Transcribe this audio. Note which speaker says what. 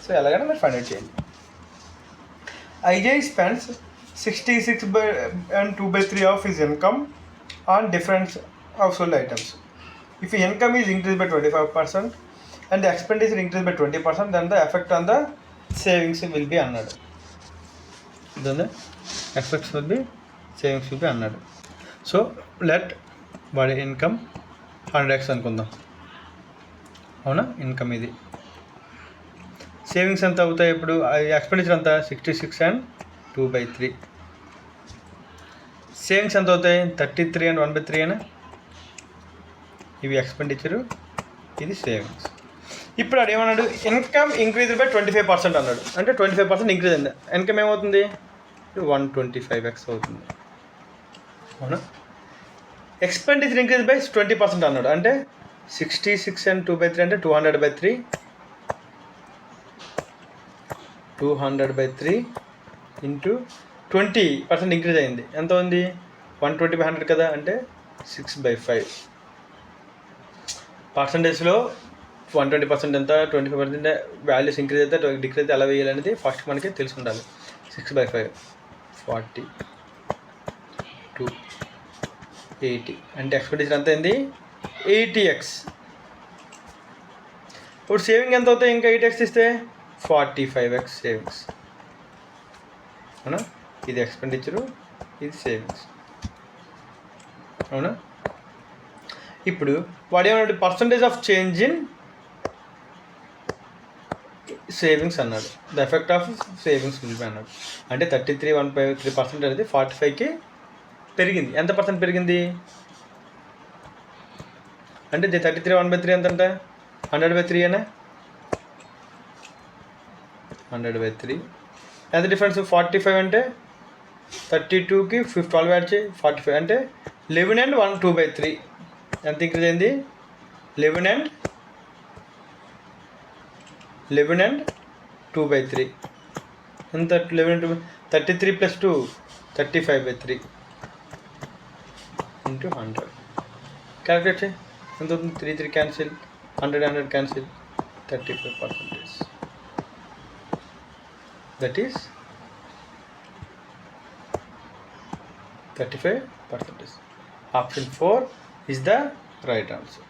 Speaker 1: So ఎలాగైనా మీరు find out చేయండి. Ajay spends 66/2/3 of his income on different household items. If his income is increased by 25% and the expenditure increased by 20%, then the effect on the savings will be అన్నాడు. Then the effects will be savings will be అన్నాడు. So let వాడి income 100x అనుకుందాం. అవునా, income ఇది. Savings ఎంత అవుతాయి ఇప్పుడు? Expenditure అంతా 66 and 2/3. సేవింగ్స్ ఎంత అవుతాయి? 33 and 1/3 అయినా. ఇవి ఎక్స్పెండిచరు, ఇది సేవింగ్స్. ఇప్పుడు అది ఏమన్నాడు? ఇన్కమ్ ఇంక్రీజ్ బై 25% అన్నాడు. అంటే 25% ఇంక్రీజ్ అయింది. ఇన్కమ్ ఏమవుతుంది? 125x అవుతుంది. అవునా. ఎక్స్పెండిచర్ ఇంక్రీజ్ బై 20% అన్నాడు. అంటే 66 and 2/3 అంటే 200/3. 200/3 ఇంటూ 20% ఇంక్రీజ్ అయింది. ఎంత ఉంది? 120/100 కదా, అంటే 6/5. పర్సంటేజ్లో 120% ఎంత, 25% వాల్యూస్ ఇంక్రీజ్ అయితే డిక్రీజ్ అయితే ఎలా వేయాలనేది ఫస్ట్ మనకి తెలిసి ఉండాలి. 6/5 40 2 80 అంటే ఎక్స్పెండిచర్ ఎంత అయింది? 80x. ఇప్పుడు సేవింగ్ ఎంత అవుతాయి? ఇంకా 8x ఇస్తే 45x సేవింగ్స్. అవునా, ఇది ఎక్స్పెండిచరు, ఇది సేవింగ్స్. అవునా. ఇప్పుడు వాడు ఏమన్నాడు? Percentage of change in savings అన్నాడు. The effect of savings will be అన్నాడు. అంటే 33.153% అనేది 45కి పెరిగింది. ఎంత పర్సెంట్ పెరిగింది అంటే 33/1/3 ఎంత అంటే 100/3 అనే. 100/3 ఎంత డిఫరెన్స్? 45 అంటే 32కి 12 యాడ్ చేయి, 45 అంటే 11 and 2/3. ఎంత ఇంక్రీజ్ అయింది? 11 and 2/3. ఎంత? 11 and 2, 33 + 2 35/3 ఇంటూ 100. క్యాల్కులేట్ చేయి, ఎంత అవుతుంది? 3 cancel, 100 cancel, 35%. That is 35%. Option 4 is the right answer.